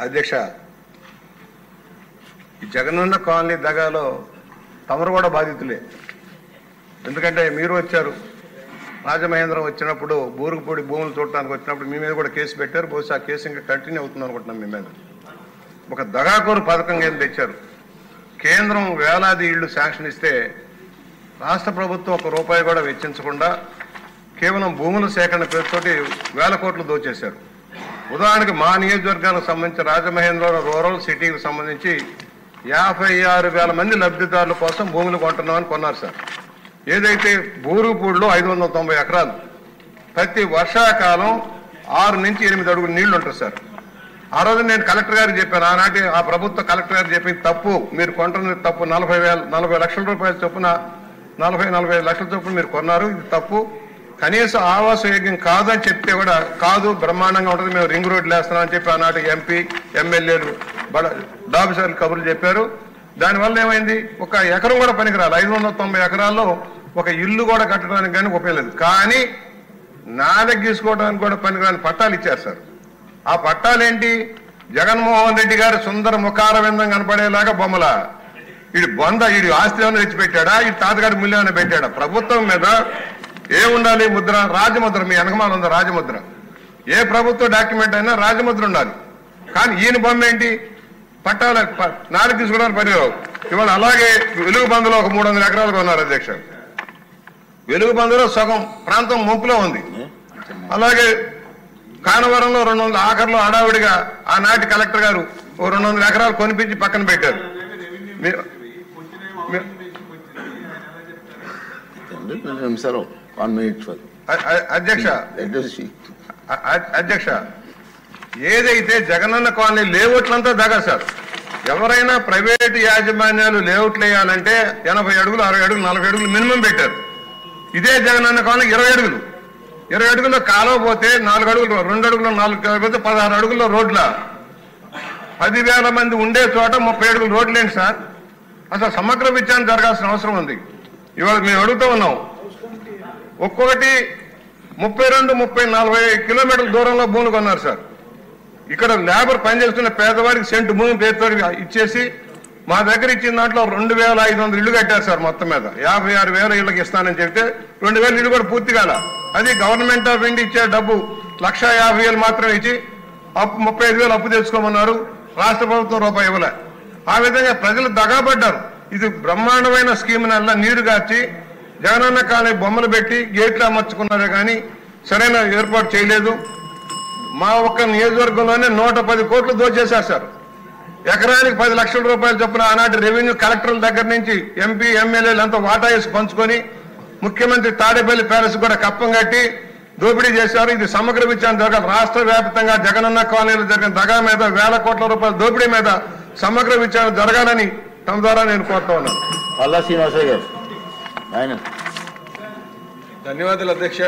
అధ్యక్ష, ఈ జగనన్న కాలనీ దగాలో తమరు కూడా బాధితులే. ఎందుకంటే మీరు వచ్చారు, రాజమహేంద్రం వచ్చినప్పుడు బూరుగుపూడి భూములు చూడటానికి వచ్చినప్పుడు మీ మీద కూడా కేసు పెట్టారు. బహుశా ఆ కేసు ఇంకా కంటిన్యూ అవుతుంది అనుకుంటున్నాం. మీ మీద ఒక దగాకోరు పథకం కింద తెచ్చారు. కేంద్రం వేలాది ఇళ్లు శాంక్షన్ ఇస్తే రాష్ట్ర ప్రభుత్వం ₹1 కూడా వెచ్చించకుండా కేవలం భూముల సేకరణ పేరుతోటి వేల కోట్లు దోచేశారు. ఉదాహరణకి మా నియోజకవర్గానికి సంబంధించి రాజమహేంద్రం రూరల్ సిటీకి సంబంధించి 56,000 మంది లబ్ధిదారుల కోసం భూములు కొంటున్నామని కొన్నారు సార్. ఏదైతే బూరుగుపూడిలో 590 ఎకరాలు, ప్రతి వర్షాకాలం 6 నుంచి 8 అడుగులు నీళ్లు ఉంటుంది సార్. ఆ రోజు నేను కలెక్టర్ గారికి చెప్పాను, ఆనాటి ఆ ప్రభుత్వ కలెక్టర్ గారు చెప్పింది తప్పు, మీరు కొంటున్నది తప్పు, 40 లక్షల రూపాయల చొప్పున 45 లక్షల చొప్పున మీరు కొన్నారు, ఇది తప్పు, కనీస ఆవాస యోగ్యం కాదని చెప్తే కూడా కాదు బ్రహ్మాండంగా ఉంటుంది, మేము రింగ్ రోడ్లు వేస్తున్నామని చెప్పి ఆనాటి ఎంపీ ఎమ్మెల్యేలు డాబిసార్లు కబుర్లు చెప్పారు. దానివల్ల ఏమైంది, ఒక ఎకరం కూడా పనికిరాలి. 590 ఎకరాల్లో ఒక ఇల్లు కూడా కట్టడానికి కానీ ఉపయోగలేదు. కానీ నాదకి తీసుకోవడానికి కూడా పనికిరాని పట్టాలు ఇచ్చారు సార్. ఆ పట్టాలేంటి, జగన్మోహన్ రెడ్డి గారు సుందర ముఖార విందం కనపడేలాగా బొమ్మల. వీడి బొంద, వీడి ఆస్తి ఏమైనా తెచ్చిపెట్టాడా, ఈ తాతగారి ముళ్ళు ఏమైనా పెట్టాడా? ప్రభుత్వం మీద ఏముండాలి, ముద్ర, రాజముద్ర. మీ వెనకమాల ఉందా రాజముద్ర? ఏ ప్రభుత్వ డాక్యుమెంట్ అయినా రాజముద్ర ఉండాలి. కానీ ఈయన బొమ్మ ఏంటి, పట్టాల నాలుగు తీసుకోవడానికి పనిరావు. ఇవాళ అలాగే వెలుగుబందులో ఒక 300 ఎకరాలు కొన్నారు అధ్యక్ష. వెలుగుబందులో సగం ప్రాంతం ముంపులో ఉంది. అలాగే కానవరంలో 200 ఆఖరిలో హడావిడిగా ఆనాటి కలెక్టర్ గారు 200 ఎకరాలు కొనిపించి పక్కన పెట్టారు. అధ్యక్ష, ఏదైతే జగనన్న కాలనీ లేఅవుట్లంతా దగా సార్. ఎవరైనా ప్రైవేటు యాజమాన్యాలు లేఅవుట్లు వేయాలంటే 80 అడుగులు, 60 అడుగులు, 40 అడుగులు మినిమం పెట్టారు. ఇదే జగనన్న కాలనీ 20 అడుగులు. 20 అడుగుల్లో కాలువ పోతే 4 అడుగులు, 2 అడుగులు, 4 పోతే 16 అడుగుల్లో రోడ్ల. 10,000 మంది ఉండే చోట 30 అడుగులు రోడ్లు ఏంటి సార్? అసలు సమగ్ర విచారణ జరగాల్సిన అవసరం ఉంది. ఇవాళ మేము అడుగుతూ ఉన్నాం, ఒక్కొక్కటి 32, 30, 40 కిలోమీటర్ల దూరంలో భూములు కొన్నారు సార్. ఇక్కడ లేబర్ పనిచేస్తున్న పేదవాడికి సెంటు భూమి పేరుతో ఇచ్చేసి మా దగ్గర ఇచ్చిన దాంట్లో 2,500 ఇళ్లు కట్టారు సార్. మొత్తం మీద 56,000 ఇళ్లకి ఇస్తానని చెప్తే 2,000 ఇళ్లు కూడా పూర్తి కాల. అది గవర్నమెంట్ ఆఫ్ ఇండియా ఇచ్చే డబ్బు 1,50,000 మాత్రమే ఇచ్చి 35,000 అప్పు తెచ్చుకోమన్నారు. రాష్ట్ర ప్రభుత్వం రూపాయి ఇవ్వలే. ఆ విధంగా ప్రజలు దగాపడ్డారు. ఇది బ్రహ్మాండమైన స్కీమ్ నల్ల నీరు గార్చి జగనన్న కాలనీ బొమ్మలు పెట్టి గేట్లు అమర్చుకున్నారే కానీ సరైన ఏర్పాటు చేయలేదు. మా ఒక్క నియోజకవర్గంలోనే 110 కోట్లు దోచేశారు సార్. ఎకరానికి 10 లక్షల రూపాయలు చొప్పున ఆనాటి రెవెన్యూ కలెక్టర్ల దగ్గర నుంచి ఎంపీ ఎమ్మెల్యేలు అంతా వాటా వేసి పంచుకొని ముఖ్యమంత్రి తాడేపల్లి ప్యాలెస్ కూడా కప్పం కట్టి దోపిడీ చేశారు. ఇది సమగ్ర విచారణ జరగాలి. రాష్ట్ర వ్యాప్తంగా జగనన్న కాలనీలో జరిగిన దగా మీద, వేల కోట్ల రూపాయల దోపిడీ మీద సమగ్ర విచారణ జరగాలని తమ ద్వారా నేను కోరుతా ఉన్నాను. ధన్యవాదాలు అధ్యక్ష.